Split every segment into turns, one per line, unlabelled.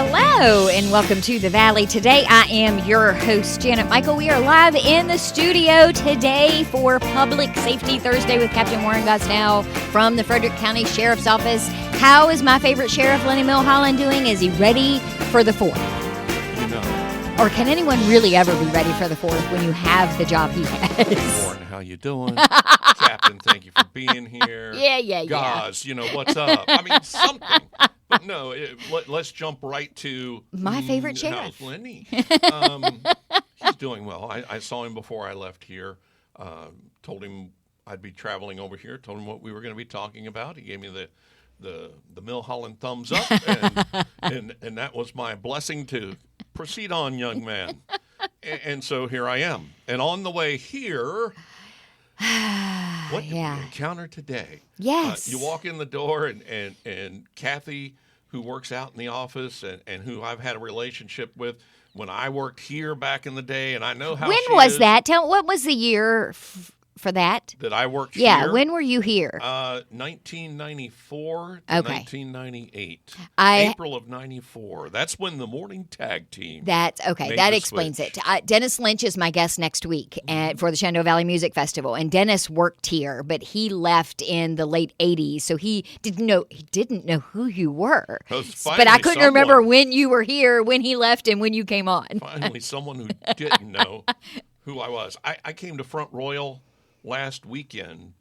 Hello and welcome to the Valley. Today I am your host, Janet Michael. We are live in the studio today for Public Safety Thursday with Captain Gosnell from the Frederick County Sheriff's Office. How is my favorite sheriff, Lenny Milholland, doing? Is he ready for the 4th?
No.
Or can anyone really ever be ready for the 4th when you have the job he has?
Warren, how you doing? Captain, thank you for being here.
Yeah.
Guys, what's up? I mean, something. But no, let's jump right to
my favorite sheriff.
How's Lenny? He's doing well. I saw him before I left here. Told him I'd be traveling over here. Told him what we were going to be talking about. He gave me the Milholland thumbs up, and that was my blessing to proceed on, young man. And so here I am. And on the way here, what did we encounter today?
Yes.
You walk in the door, and Kathy, who works out in the office and who I've had a relationship with when I worked here back in the day, and I know how
When
she
was
is,
that? What was the year for that?
that I worked here.
Yeah, when were you here?
1994 to
Okay.
1998.
I-
April of 94. That's when the morning tag team.
That's okay.
made
That
the
explains
switch.
it. Dennis Lynch is my guest next week for the Shenandoah Valley Music Festival, and Dennis worked here, but he left in the late '80s, so he didn't know who you were.
That was
But I
finally
couldn't remember
someone.
when you were here, when he left, and when you came on.
Finally, someone who didn't know who I was. I came to Front Royal last weekend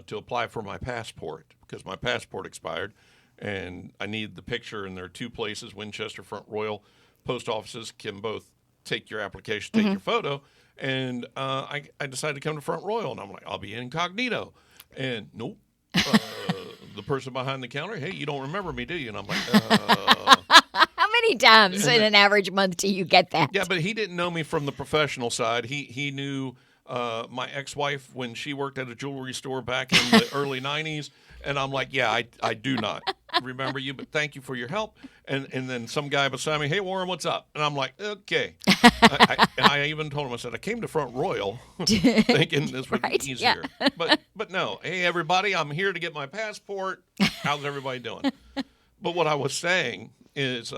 to apply for my passport because my passport expired, and I need the picture. And there are two places, Winchester, Front Royal post offices can both take your application, take your photo. And I decided to come to Front Royal, and I'm like, I'll be incognito. And nope. The person behind the counter, hey, you don't remember me, do you? And I'm like,
How many times in an average month do you get that?
Yeah, but he didn't know me from the professional side. He knew my ex-wife when she worked at a jewelry store back in the early 90s. And I'm like, yeah, I do not remember you, but thank you for your help. And then some guy beside me, hey, Warren, what's up? And I'm like, okay. I even told him, I said, I came to Front Royal thinking this would
Right,
be easier.
yeah.
But no. Hey, everybody, I'm here to get my passport. How's everybody doing? But what I was saying is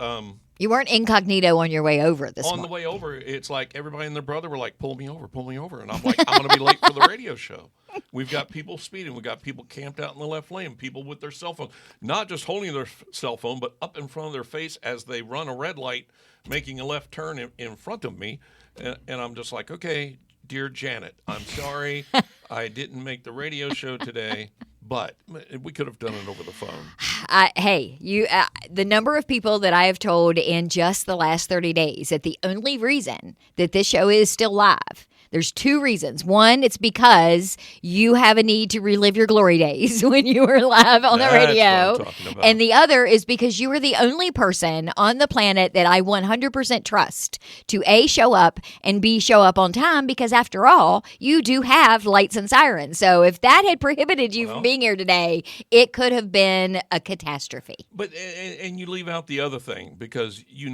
You weren't incognito on your way over this
on
morning.
the way over, it's like everybody and their brother were like, pull me over. And I'm like, I'm going to be late for the radio show. We've got people speeding. We've got people camped out in the left lane, people with their cell phone, not just holding their cell phone, but up in front of their face as they run a red light, making a left turn in front of me. And I'm just like, okay, dear Janet, I'm sorry I didn't make the radio show today, but we could have done it over the phone.
The number of people that I have told in just the last 30 days that the only reason that this show is still live, there's two reasons. One, it's because you have a need to relive your glory days when you were live on the
That's
radio.
what I'm talking about.
And the other is because you are the only person on the planet that I 100% trust to A, show up, and B, show up on time, because after all, you do have lights and sirens. So if that had prohibited you from being here today, it could have been a catastrophe.
But and you leave out the other thing because you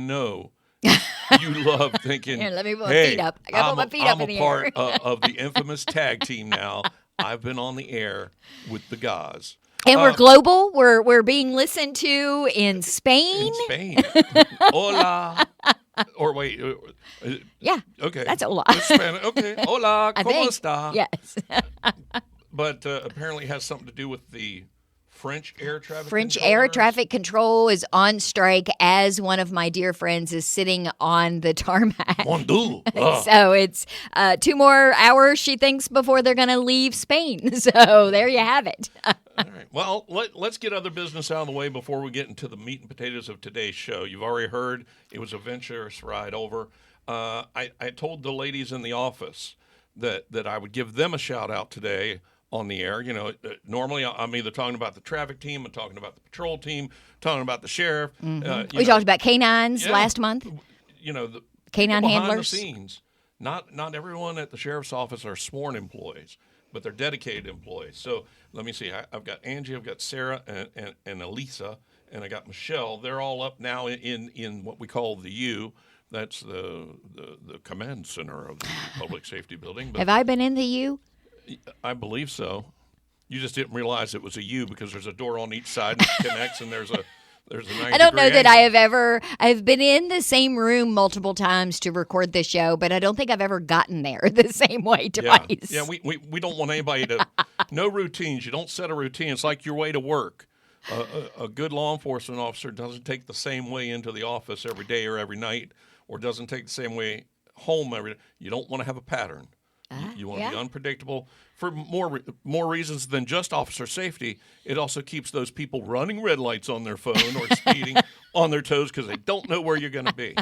love thinking,
Here, let me put my
hey,
feet up. I gotta put my feet up
I'm
in
a
the
part
air.
of the infamous tag team now. I've been on the air with the guys.
And we're global. We're being listened to in Spain.
In Spain. Hola. Or wait.
Yeah.
Okay.
That's hola.
It's Spanish. Okay. Hola.
I
¿Cómo
think.
está?
Yes.
But apparently it has something to do with the French air traffic
French air
controllers.
traffic control is on strike as one of my dear friends is sitting on the tarmac.
Mon Dieu. Ugh.
So it's 2 more hours, she thinks, before they're going to leave Spain. So there you have it.
All right. Well, let's get other business out of the way before we get into the meat and potatoes of today's show. You've already heard it was a venturous ride over. I told the ladies in the office that I would give them a shout out today on the air. Normally I'm either talking about the traffic team, I'm talking about the patrol team, talking about the sheriff.
We talked about canines last month.
The
Canine
people behind
handlers.
the scenes. Not everyone at the sheriff's office are sworn employees, but they're dedicated employees. So let me see. I've got Angie, I've got Sarah, and Elisa, and I got Michelle. They're all up now in what we call the U. That's the command center of the public safety building. But
Have I been in the U?
I believe so. You just didn't realize it was a U because there's a door on each side and it connects, and there's There's a 90
I don't know
degree
that
angle.
I've been in the same room multiple times to record the show, but I don't think I've ever gotten there the same way twice.
Yeah, we don't want anybody to, no routines. You don't set a routine. It's like your way to work. A good law enforcement officer doesn't take the same way into the office every day or every night, or doesn't take the same way home every day. You don't want to have a pattern. You want to be unpredictable for more reasons than just officer safety. It also keeps those people running red lights on their phone or speeding on their toes because they don't know where you're going to be.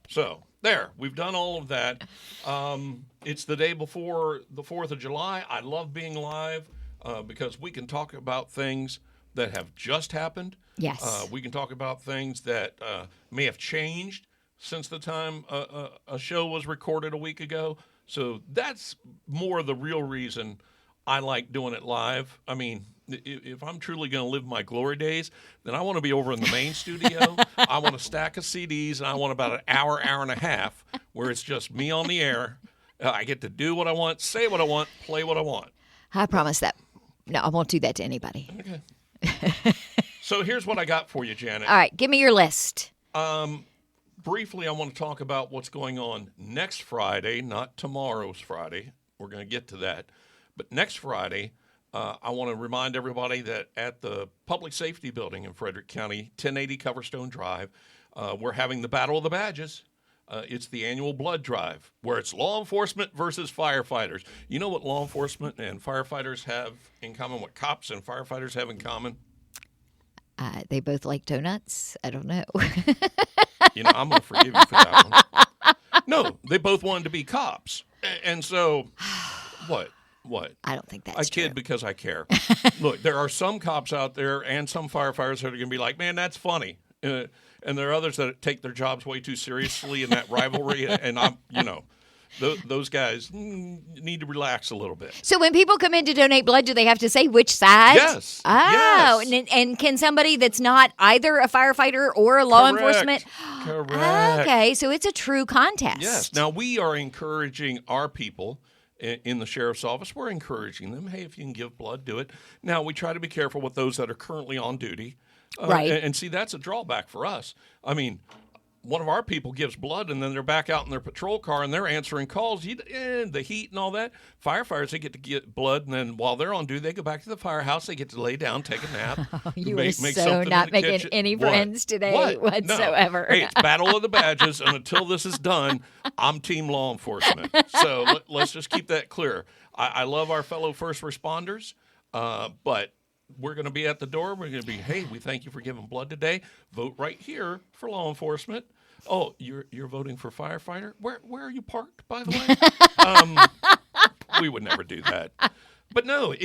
So there, we've done all of that. It's the day before the 4th of July. I love being live because we can talk about things that have just happened.
Yes.
We can talk about things that may have changed since the time a show was recorded a week ago. So that's more the real reason I like doing it live. I mean, if I'm truly going to live my glory days, then I want to be over in the main studio. I want a stack of CDs, and I want about an hour and a half where it's just me on the air. I get to do what I want, say what I want, play what I want.
I promise that. No, I won't do that to anybody.
Okay. So here's what I got for you, Janet.
All right, give me your list.
Briefly, I want to talk about what's going on next Friday, not tomorrow's Friday. We're going to get to that. But next Friday, I want to remind everybody that at the Public Safety Building in Frederick County, 1080 Coverstone Drive, we're having the Battle of the Badges. It's the annual blood drive where it's law enforcement versus firefighters. You know what law enforcement and firefighters have in common, what cops and firefighters have in common?
They both like donuts. I don't know.
I'm going to forgive you for that one. No, they both wanted to be cops. And so, what?
I don't think that's
I kid
true.
because I care. Look, there are some cops out there and some firefighters that are going to be like, man, that's funny. And there are others that take their jobs way too seriously in that rivalry. And those guys need to relax a little bit.
So when people come in to donate blood, do they have to say which side?
Yes.
Oh,
yes.
And can somebody that's not either a firefighter or a law enforcement?
Correct.
Okay, so it's a true contest.
Yes. Now, we are encouraging our people in the sheriff's office. We're encouraging them, hey, if you can give blood, do it. Now, we try to be careful with those that are currently on duty.
Right.
And see, that's a drawback for us. I mean, one of our people gives blood, and then they're back out in their patrol car, and they're answering calls. The heat and all that. Firefighters, they get to get blood, and then while they're on duty, they go back to the firehouse. They get to lay down, take a nap.
You
make
are so
something
not
in the
making
kitchen.
any
What?
friends today
What?
whatsoever.
No. Hey, it's Battle of the Badges, and until this is done, I'm team law enforcement. So let's just keep that clear. I love our fellow first responders, but we're going to be at the door. We're going to be, hey, we thank you for giving blood today. Vote right here for law enforcement. Oh, you're voting for firefighter? Where are you parked, by the way? We would never do that. But no,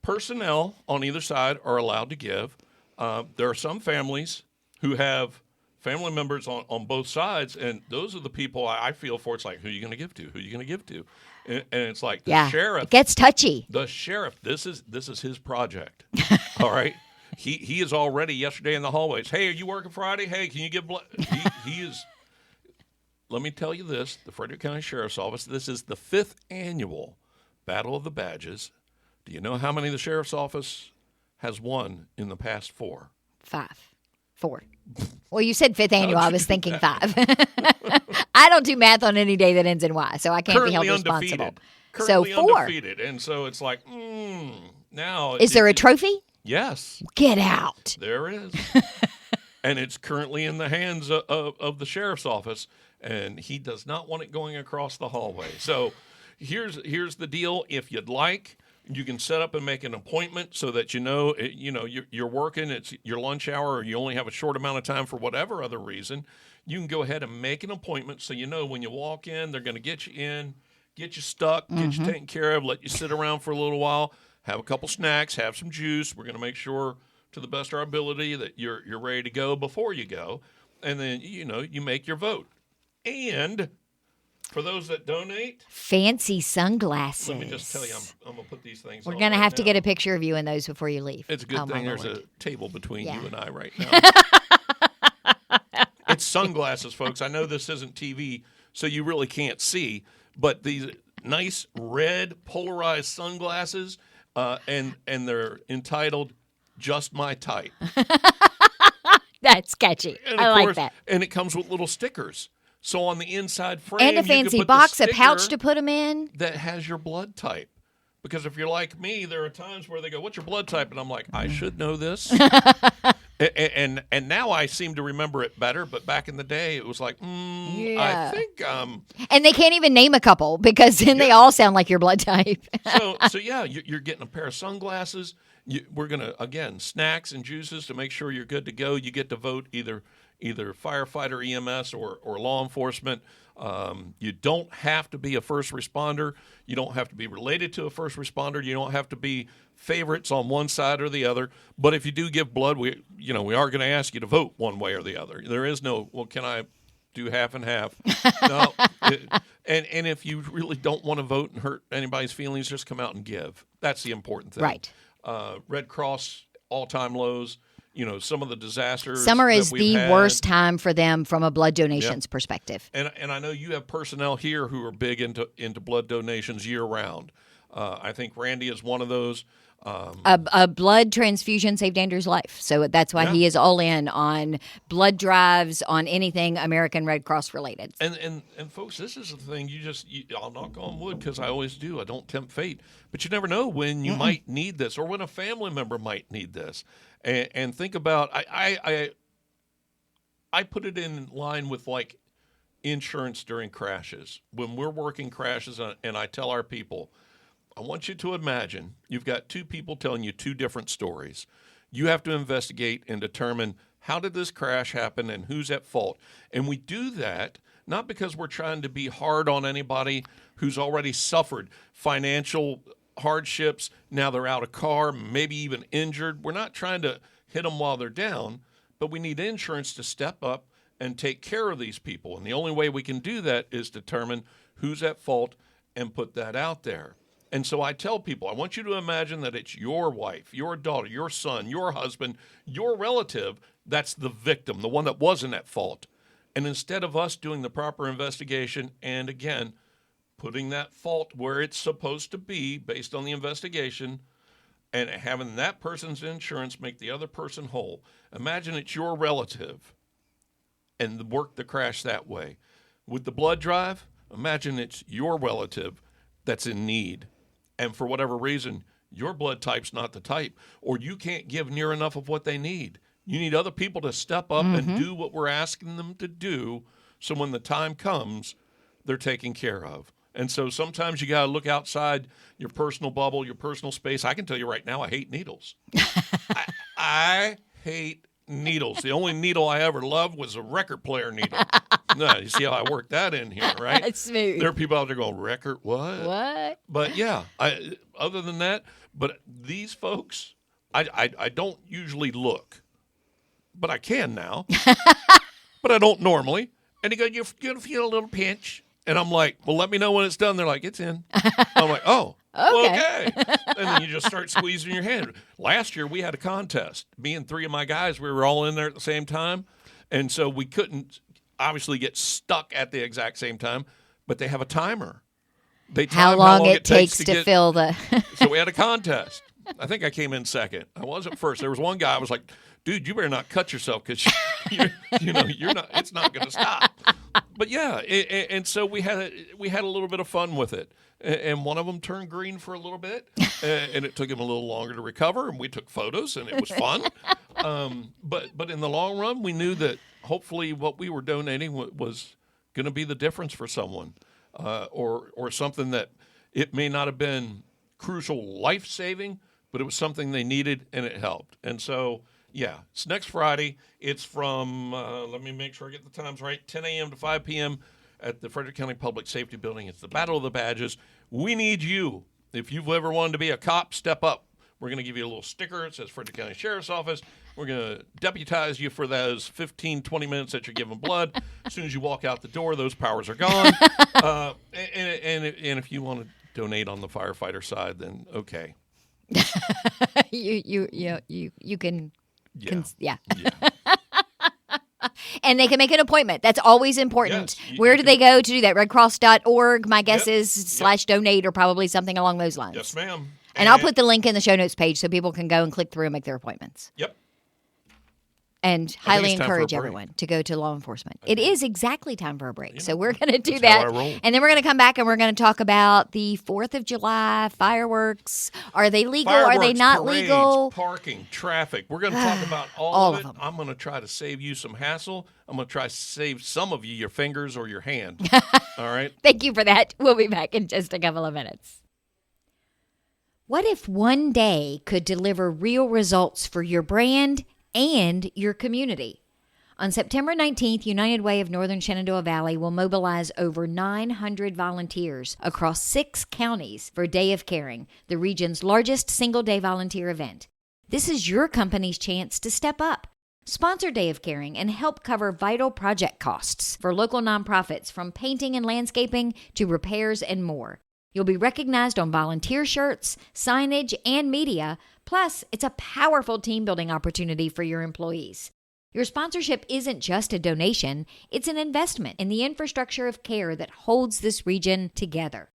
personnel on either side are allowed to give. There are some families who have family members on both sides, and those are the people I feel for. It's like, who are you going to give to? Who are you going to give to? And it's like the sheriff.
It gets touchy.
The sheriff, this is his project. All right? He is already yesterday in the hallways. Hey, are you working Friday? Hey, can you give blood? He is. Let me tell you this: the Frederick County Sheriff's Office. This is the 5th annual Battle of the Badges. Do you know how many the Sheriff's Office has won in the past 4?
4. Well, you said 5th annual. I was thinking 5. I don't do math on any day that ends in Y, so I can't be held responsible.
Currently
so 4.
undefeated, and so it's like, now.
Is there a trophy?
Yes.
Get out.
There is. And it's currently in the hands of the sheriff's office, and he does not want it going across the hallway. So here's the deal. If you'd like, you can set up and make an appointment so that you're working, it's your lunch hour, or you only have a short amount of time for whatever other reason. You can go ahead and make an appointment so you know when you walk in, they're going to get you in, get you stuck, get you taken care of, let you sit around for a little while, have a couple snacks, have some juice. We're going to make sure to the best of our ability that you're ready to go before you go. And then, you make your vote. And for those that donate,
fancy sunglasses.
let me just tell you, I'm going to put these things
We're
on
going to
right
have to
now.
get a picture of you in those before you leave.
It's a good thing there's
Lord.
a table between
Yeah.
you and I right now. It's sunglasses, folks. I know this isn't TV, so you really can't see, but these nice red polarized sunglasses, and they're entitled "Just My Type."
That's catchy.
And
I
of
like
course,
that.
And it comes with little stickers. So on the inside frame,
And a
you can
fancy
put
box,
the
a pouch
sticker
to put them in.
that has your blood type. Because if you're like me, there are times where they go, "What's your blood type?" And I'm like, "I should know this." and now I seem to remember it better. But back in the day, it was like, I think.
And they can't even name a couple because then they all sound like your blood type.
so yeah, you're getting a pair of sunglasses. We're gonna again snacks and juices to make sure you're good to go. You get to vote either firefighter, EMS, or law enforcement. You don't have to be a first responder. You don't have to be related to a first responder. You don't have to be favorites on one side or the other. But if you do give blood, we are going to ask you to vote one way or the other. There is no, well, can I do half and half? No. And if you really don't want to vote and hurt anybody's feelings, just come out and give. That's the important thing.
Right.
Red Cross all-time lows. Some of the disasters.
Summer is
that we've
the
had.
worst time for them from a blood donations perspective.
And I know you have personnel here who are big into blood donations year round. I think Randy is one of those.
A blood transfusion saved Andrew's life. So that's why he is all in on blood drives, on anything American Red Cross related.
And folks, this is the thing. I'll knock on wood because I always do. I don't tempt fate. But you never know when you might need this or when a family member might need this. And think about, I put it in line with like insurance during crashes. When we're working crashes and I tell our people, I want you to imagine you've got two people telling you two different stories. You have to investigate and determine how did this crash happen and who's at fault. And we do that not because we're trying to be hard on anybody who's already suffered financial hardships. Now they're out of car, maybe even injured. We're not trying to hit them while they're down, but we need insurance to step up and take care of these people. And the only way we can do that is determine who's at fault and put that out there. And so I tell people, I want you to imagine that it's your wife, your daughter, your son, your husband, your relative that's the victim, the one that wasn't at fault. And instead of us doing the proper investigation and, again, putting that fault where it's supposed to be based on the investigation and having that person's insurance make the other person whole, imagine it's your relative and work the crash that way. With the blood drive, imagine it's your relative that's in need. And for whatever reason, your blood type's not the type, or you can't give near enough of what they need. You need other people to step up and do what we're asking them to do so when the time comes, they're taken care of. And so sometimes you got to look outside your personal bubble, your personal space. I can tell you right now, I hate needles. I hate needles. The only needle I ever loved was a record player needle. No, you see how I work that in here, right?
It's smooth.
There are people out there going, record what?
What?
But yeah, other than that, but these folks, I don't usually look, but I can now. But I don't normally. And they go, you're going to feel a little pinch. And I'm like, well, let me know when it's done. They're like, it's in. I'm like, oh, okay. And then you just start squeezing your hand. Last year, we had a contest. Me and three of my guys, we were all in there at the same time. And so we couldn't obviously get stuck at the exact same time, but they have a timer. They time
How long it takes to fill the...
So we had a contest. I think I came in second. I wasn't first. There was one guy, I was like, dude, you better not cut yourself because you're not. It's not going to stop. But yeah, and so we had a little bit of fun with it. And one of them turned green for a little bit, and it took him a little longer to recover. And we took photos, and it was fun. But in the long run, we knew that hopefully what we were donating was going to be the difference for someone, or something that it may not have been crucial life-saving, but it was something they needed, and it helped. And so, yeah, it's next Friday. It's from, let me make sure I get the times right, 10 a.m. to 5 p.m. at the Frederick County Public Safety Building. It's the Battle of the Badges. We need you. If you've ever wanted to be a cop, step up. We're going to give you a little sticker. It says Frederick County Sheriff's Office. We're going to deputize you for those 15, 20 minutes that you're giving blood. As soon as you walk out the door, those powers are gone. And if you want to donate on the firefighter side, then okay.
You can.
Yeah.
And they can make an appointment. That's always important.
Yes,
Where do they go to do that? redcross.org, my guess is, /donate or probably something along those lines.
Yes, ma'am.
And I'll put the link in the show notes page so people can go and click through and make their appointments.
Yep.
and
I think
highly
it's time for a
encourage
break.
everyone to go to law enforcement. It is exactly time for a break. So we're going to do
That's how
that.
I roll.
And then we're going to come back and we're going to talk about the 4th of July fireworks. Are they legal?
Fireworks,
Are they not
parades,
legal?
parking, traffic. We're going to talk about all
All
of
of
it.
them.
I'm going to try to save you some hassle. I'm going to try to save some of you your fingers or your hand. All right?
Thank you for that. We'll be back in just a couple of minutes. What if one day could deliver real results for your brand and your community? On September 19th, United Way of Northern Shenandoah Valley will mobilize over 900 volunteers across 6 counties for Day of Caring, the region's largest single-day volunteer event. This is your company's chance to step up. Sponsor Day of Caring and help cover vital project costs for local nonprofits, from painting and landscaping to repairs and more. You'll be recognized on volunteer shirts, signage, and media. Plus, it's a powerful team-building opportunity for your employees. Your sponsorship isn't just a donation, it's an investment in the infrastructure of care that holds this region together.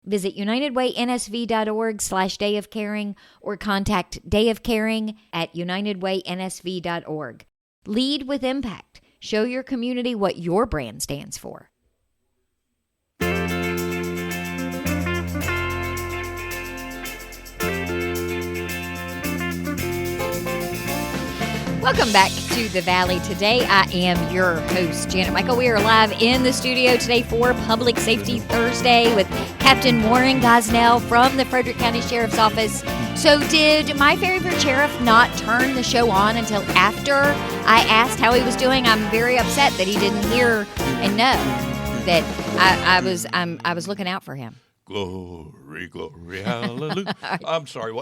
Visit unitedwaynsv.org/Day of Caring or contact Day of Caring at unitedwaynsv.org. Lead with impact. Show your community what your brand stands for. Welcome back to the Valley. Today, I am your host, Janet Michael. We are live in the studio today for Public Safety Thursday with Captain Warren Gosnell from the Frederick County Sheriff's Office. So did my favorite sheriff not turn the show on until after I asked how he was doing? I'm very upset that he didn't hear and know that I was looking out for him.
Glory, glory, hallelujah. I'm sorry.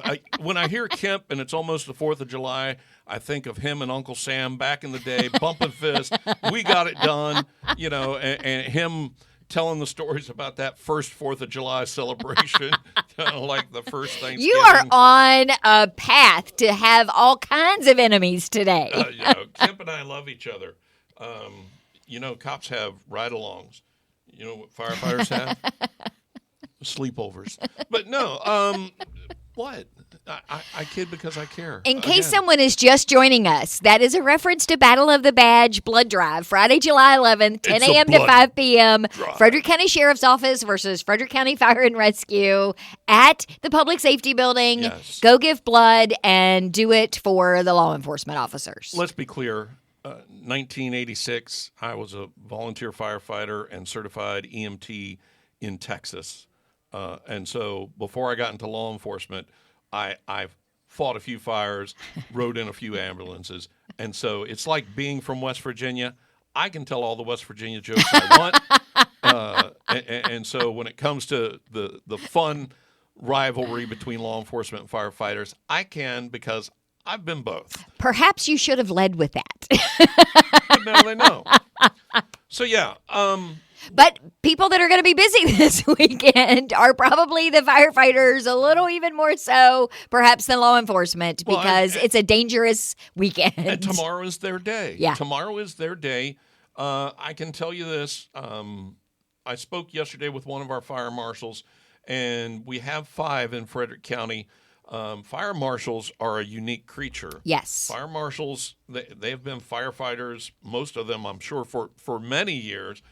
When I hear Kemp and it's almost the 4th of July, I think of him and Uncle Sam back in the day, bumping fists. We got it done, and him telling the stories about that first 4th of July celebration, like the first Thanksgiving.
You are on a path to have all kinds of enemies today.
Kemp and I love each other. Cops have ride-alongs. You know what firefighters have? Sleepovers. But no, what? I kid because I care.
In case someone is just joining us, that is a reference to Battle of the Badge blood drive, Friday, July 11th, 10 a.m. to 5 p.m.
drive.
Frederick County Sheriff's Office versus Frederick County Fire and Rescue at the Public Safety Building.
Yes.
Go give blood and do it for the law enforcement officers.
Let's be clear. 1986, I was a volunteer firefighter and certified EMT in Texas. And so before I got into law enforcement, I fought a few fires, rode in a few ambulances. And so it's like being from West Virginia. I can tell all the West Virginia jokes I want. And so when it comes to the fun rivalry between law enforcement and firefighters, I can because I've been both.
Perhaps you should have led with that.
But now they know. So, yeah.
But people that are going to be busy this weekend are probably the firefighters, a little even more so, perhaps, than law enforcement, because it's a dangerous weekend.
And tomorrow is their day.
Yeah.
Tomorrow is their day. I can tell you this. I spoke yesterday with one of our fire marshals, and we have 5 in Frederick County. Fire marshals are a unique creature.
Yes.
Fire marshals, they have been firefighters, most of them, I'm sure, for many years.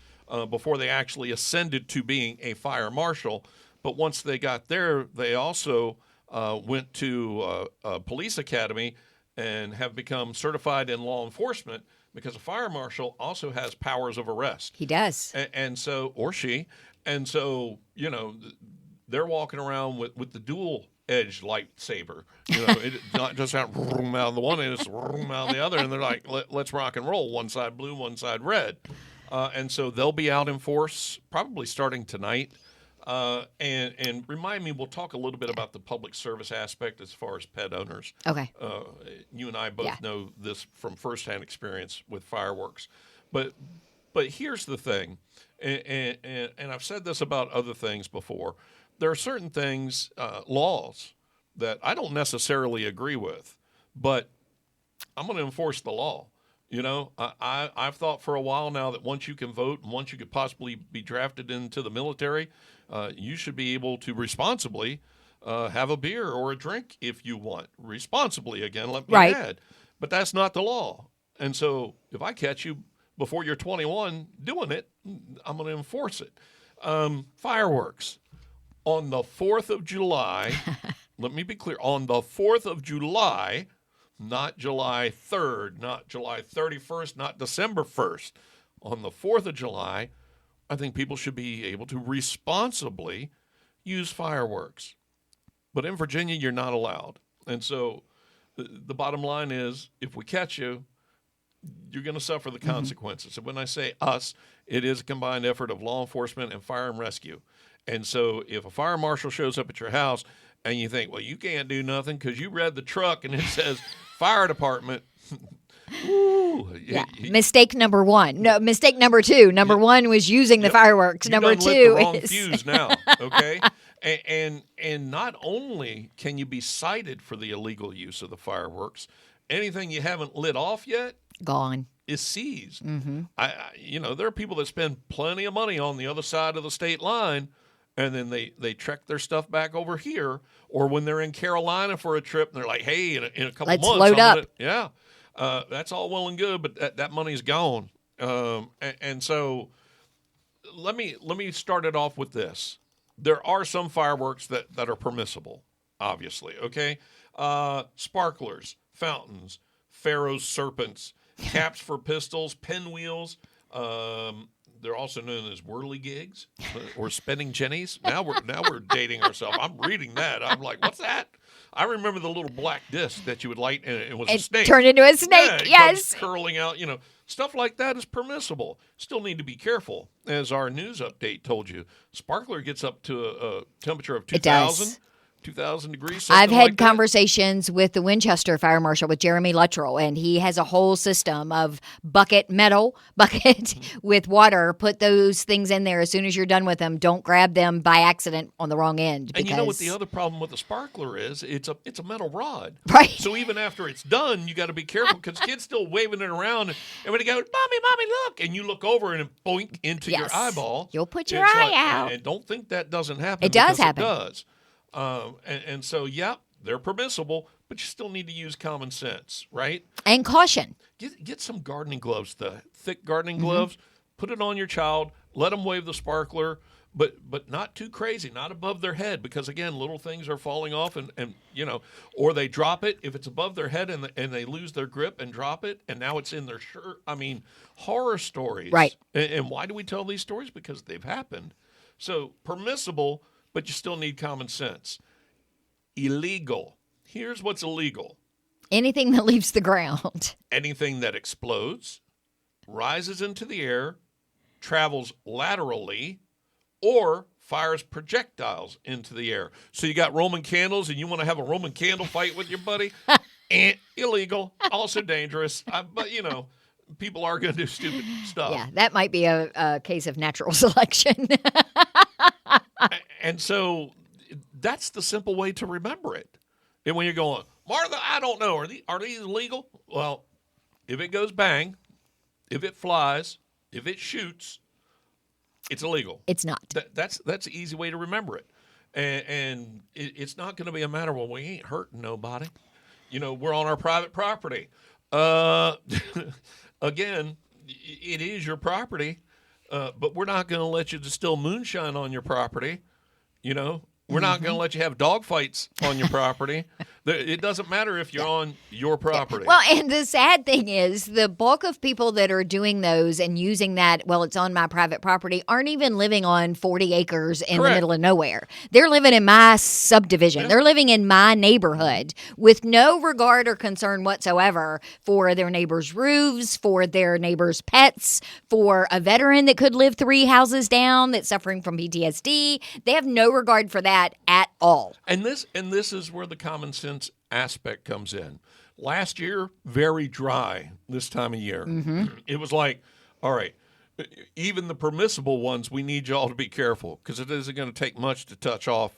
Before they actually ascended to being a fire marshal. But once they got there, they also went to a police academy and have become certified in law enforcement, because a fire marshal also has powers of arrest.
He does.
And so, or she. And so, they're walking around with the dual-edged lightsaber. It's not just out of the one end, it's out the other. And they're like, let's rock and roll. One side blue, one side red. And so they'll be out in force probably starting tonight. And remind me, we'll talk a little bit about the public service aspect as far as pet owners.
Okay.
You and I both know this from firsthand experience with fireworks. But here's the thing, and I've said this about other things before. There are certain things, laws, that I don't necessarily agree with, but I'm going to enforce the law. I've thought for a while now that once you can vote and once you could possibly be drafted into the military, you should be able to responsibly have a beer or a drink if you want. Responsibly, again, let me add. But that's not the law. And so if I catch you before you're 21 doing it, I'm going to enforce it. Fireworks. On the 4th of July, let me be clear, on the 4th of July, not July 3rd, not July 31st, not December 1st. On the 4th of July, I think people should be able to responsibly use fireworks. But in Virginia, you're not allowed. And so the bottom line is, if we catch you, you're going to suffer the consequences. And when I say us, it is a combined effort of law enforcement and fire and rescue. And so if a fire marshal shows up at your house and you think, well, you can't do nothing because you read the truck and it says fire department. Ooh,
yeah. Mistake number one. No, mistake number two. Number one was using the fireworks. Number two
lit the wrong
is
fuse now. Okay. And not only can you be cited for the illegal use of the fireworks, anything you haven't lit off yet
gone
is seized. There are people that spend plenty of money on the other side of the state line, and then they trek their stuff back over here, or when they're in Carolina for a trip, and they're like, hey, in a couple
Let's
months,
load up.
That's all well and good, but that money's gone. And so let me start it off with this. There are some fireworks that are permissible, obviously, okay? Sparklers, fountains, Pharaoh's serpents, caps for pistols, pinwheels. They're also known as whirligigs or spinning jennies. Now we're dating ourselves. I'm reading that. I'm like, what's that? I remember the little black disc that you would light, and it was a snake.
Turned into a snake.
Yeah, it
yes,
comes curling out. Stuff like that is permissible. Still need to be careful, as our news update told you. Sparkler gets up to a temperature of 2,000 degrees.
I've had
like
conversations with the Winchester Fire Marshal, with Jeremy Luttrell, and he has a whole system of metal bucket with water. Put those things in there as soon as you're done with them. Don't grab them by accident on the wrong end.
And you know what the other problem with the sparkler is? It's a metal rod.
Right.
So even after it's done, you got to be careful because kids still waving it around. And when they go, Mommy, look. And you look over and it boink into your eyeball.
You'll put your eye out.
And don't think that doesn't happen.
It does happen.
It does. And so, they're permissible, but you still need to use common sense, right?
And caution.
Get some gardening gloves, the thick gardening gloves. Put it on your child. Let them wave the sparkler, but not too crazy, not above their head, because, again, little things are falling off and or they drop it. If it's above their head and they lose their grip and drop it, and now it's in their shirt. I mean, horror stories.
Right.
And why do we tell these stories? Because they've happened. So permissible, but you still need common sense. Illegal. Here's what's illegal.
Anything that leaves the ground.
Anything that explodes, rises into the air, travels laterally, or fires projectiles into the air. So you got Roman candles and you want to have a Roman candle fight with your buddy? Illegal. Also dangerous. But, people are going to do stupid stuff.
Yeah, that might be a case of natural selection.
And so that's the simple way to remember it. And when you're going, Martha, I don't know, are these illegal? Well, if it goes bang, if it flies, if it shoots, it's illegal.
It's not.
That's an easy way to remember it. And it's not going to be a matter, well, we ain't hurting nobody. We're on our private property. Again, it is your property, but we're not going to let you distill moonshine on your property. We're not going to let you have dog fights on your property. It doesn't matter if you're on your property.
Well, and the sad thing is the bulk of people that are doing those and using that, well, it's on my private property, aren't even living on 40 acres in the middle of nowhere. They're living in my subdivision. Yeah. They're living in my neighborhood with no regard or concern whatsoever for their neighbors' roofs, for their neighbors' pets, for a veteran that could live 3 houses down that's suffering from PTSD. They have no regard for that at all.
And this is where the common sense aspect comes in. Last year, very dry this time of year. It was like, all right, even the permissible ones, we need y'all to be careful because it isn't going to take much to touch off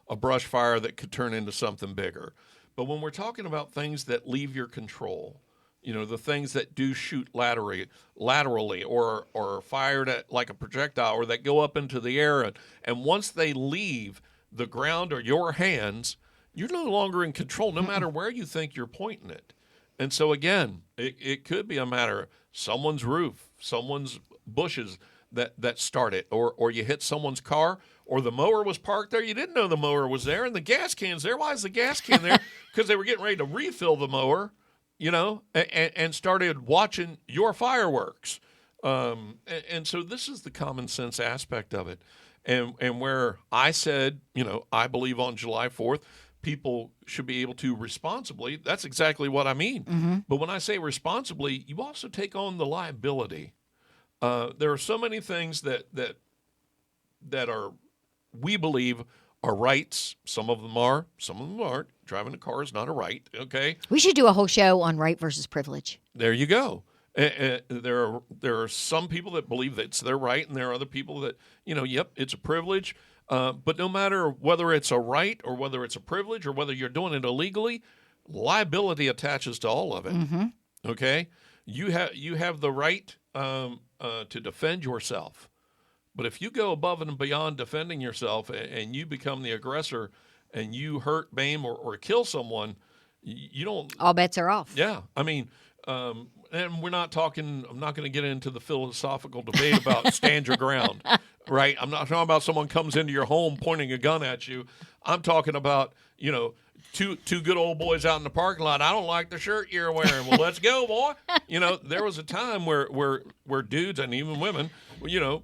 a brush fire that could turn into something bigger. But when we're talking about things that leave your control, the things that do shoot laterally or fired at like a projectile or that go up into the air, and once they leave the ground or your hands, you're no longer in control, no matter where you think you're pointing it. And so again, it could be a matter of someone's roof, someone's bushes that start it, or you hit someone's car, or the mower was parked there. You didn't know the mower was there, and the gas can's there. Why is the gas can there? Because they were getting ready to refill the mower, and started watching your fireworks. And so this is the common sense aspect of it. And where I said, I believe on July 4th, people should be able to responsibly, that's exactly what I mean.
Mm-hmm.
But when I say responsibly, you also take on the liability. There are so many things that are, we believe, are rights. Some of them are, some of them aren't. Driving a car is not a right, okay?
We should do a whole show on right versus privilege.
There you go. There are some people that believe that it's their right, and there are other people that, yep, it's a privilege. But no matter whether it's a right or whether it's a privilege or whether you're doing it illegally, liability attaches to all of it.
Mm-hmm.
Okay? You have the right to defend yourself. But if you go above and beyond defending yourself and you become the aggressor and you hurt, maim, or kill someone, you don't...
All bets are off.
Yeah. I mean, and we're not talking... I'm not going to get into the philosophical debate about stand your ground, right? I'm not talking about someone comes into your home pointing a gun at you. I'm talking about, two good old boys out in the parking lot. I don't like the shirt you're wearing. Well, let's go, boy. There was a time where dudes and even women,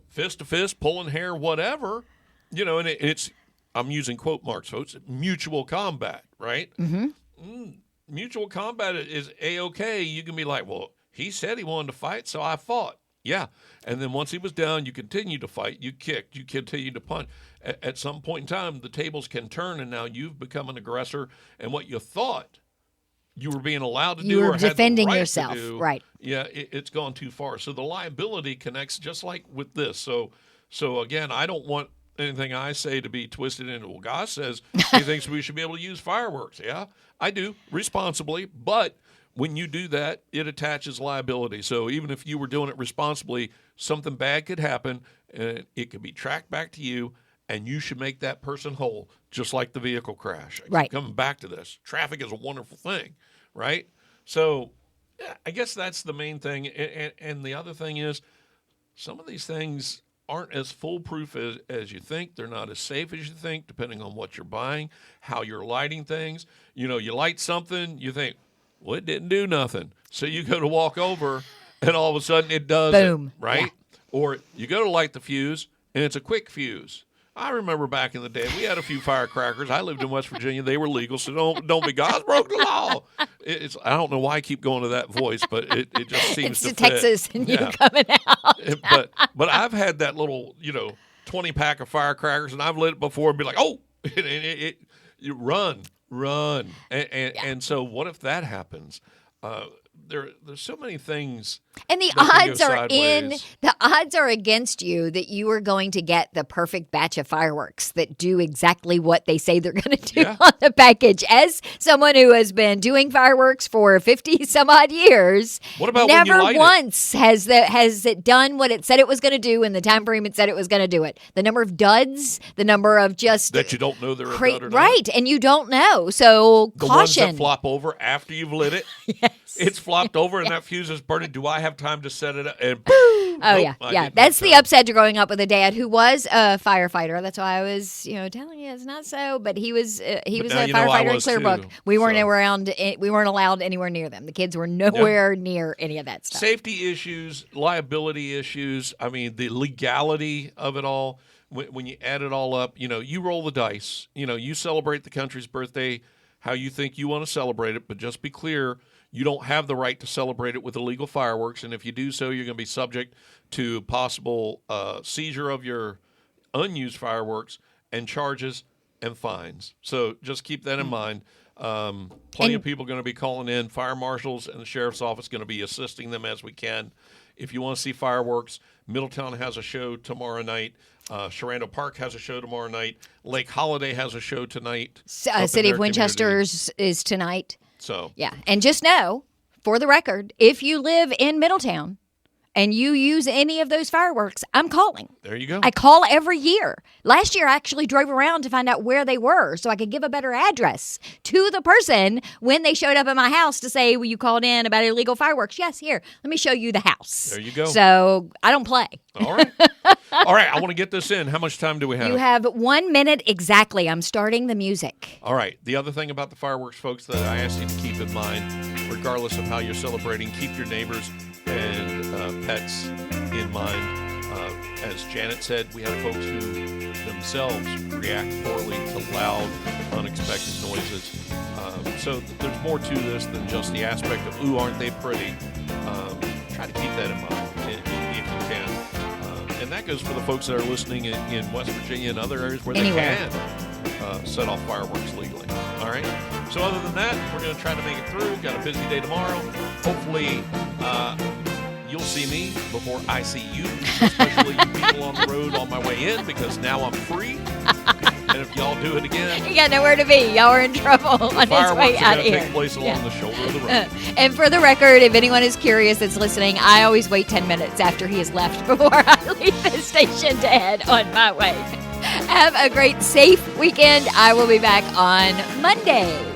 fist to fist, pulling hair, whatever, and it's, I'm using quote marks, folks, mutual combat, right?
Mm-hmm.
Mutual combat is A-okay. You can be like, well, he said he wanted to fight, so I fought. Yeah. And then once he was down, you continued to fight. You kicked. You continued to punch. At some point in time, the tables can turn, and now you've become an aggressor. And what you thought you were being allowed to do
You
or
were
had the
defending
right
yourself,
to do,
right?
Yeah, it's gone too far. So the liability connects just like with this. So again, I don't want anything I say to be twisted into, well, God says he thinks we should be able to use fireworks. Yeah, I do, responsibly. But when you do that, it attaches liability. So even if you were doing it responsibly, something bad could happen, and it could be tracked back to you, and you should make that person whole, just like the vehicle crash.
Right.
Coming back to this, traffic is a wonderful thing, right? So I guess that's the main thing. And the other thing is, some of these things aren't as foolproof as you think. They're not as safe as you think, depending on what you're buying, how you're lighting things. You light something, you think, well, it didn't do nothing. So you go to walk over, and all of a sudden it does.
Boom.
Right?
Yeah.
Or you go to light the fuse, and it's a quick fuse. I remember back in the day, we had a few firecrackers. I lived in West Virginia. They were legal, so don't be God's broke the law. I don't know why I keep going to that voice, but it just seems to fit.
Texas and you coming out.
But I've had that little, 20-pack of firecrackers, and I've lit it before and be like, oh, you run. And so what if that happens? There's so many things.
And the odds are against you that you are going to get the perfect batch of fireworks that do exactly what they say they're going to do on the package. As someone who has been doing fireworks for 50 some odd years,
what about
never
when you light
once has it done what it said it was going to do in the time frame it said it was going to do it. The number of duds, the number of just
that you don't know they're a dud or not.
Right, and you don't know. So
the
caution.
Ones that flop over after you've lit it.
Yes.
It's flopped over and that fuse is burning. Do I have time to set it up? And
oh,
nope,
yeah. That's the upset to growing up with a dad who was a firefighter. That's why I was, telling you it's not so. But he was a firefighter in Clearbrook. We weren't around. We weren't allowed anywhere near them. The kids were nowhere near any of that stuff.
Safety issues, liability issues. I mean, the legality of it all. When you add it all up, you roll the dice. You celebrate the country's birthday how you think you want to celebrate it, but just be clear. You don't have the right to celebrate it with illegal fireworks, and if you do so, you're going to be subject to possible seizure of your unused fireworks and charges and fines. So just keep that in mind. Plenty of people are going to be calling in. Fire marshals and the sheriff's office going to be assisting them as we can. If you want to see fireworks, Middletown has a show tomorrow night. Sharando Park has a show tomorrow night. Lake Holiday has a show tonight.
City of Winchester's is tonight.
So
yeah, and just know, for the record, if you live in Middletown and you use any of those fireworks, I'm calling.
There you go.
I call every year. Last year, I actually drove around to find out where they were so I could give a better address to the person when they showed up at my house to say, well, you called in about illegal fireworks. Yes, here, let me show you the house.
There you go.
So I don't play.
All right. All right, I want to get this in. How much time do we have?
You have 1 minute exactly. I'm starting the music.
All right. The other thing about the fireworks, folks, that I ask you to keep in mind, regardless of how you're celebrating, keep your neighbors and pets in mind. As Janet said, we have folks who themselves react poorly to loud, unexpected noises. So there's more to this than just the aspect of, ooh, aren't they pretty? Try to keep that in mind if you can. And that goes for the folks that are listening in West Virginia and other areas where they can set off fireworks legally. All right? So other than that, we're going to try to make it through. Got a busy day tomorrow. Hopefully, you'll see me before I see you, especially you people on the road on my way in, because now I'm free. And if y'all do it again,
you got nowhere to be. Y'all are in trouble on his way out here.
Take place along the shoulder of the road.
And for the record, if anyone is curious that's listening, I always wait 10 minutes after he has left before I leave the station to head on my way. Have a great, safe weekend. I will be back on Monday.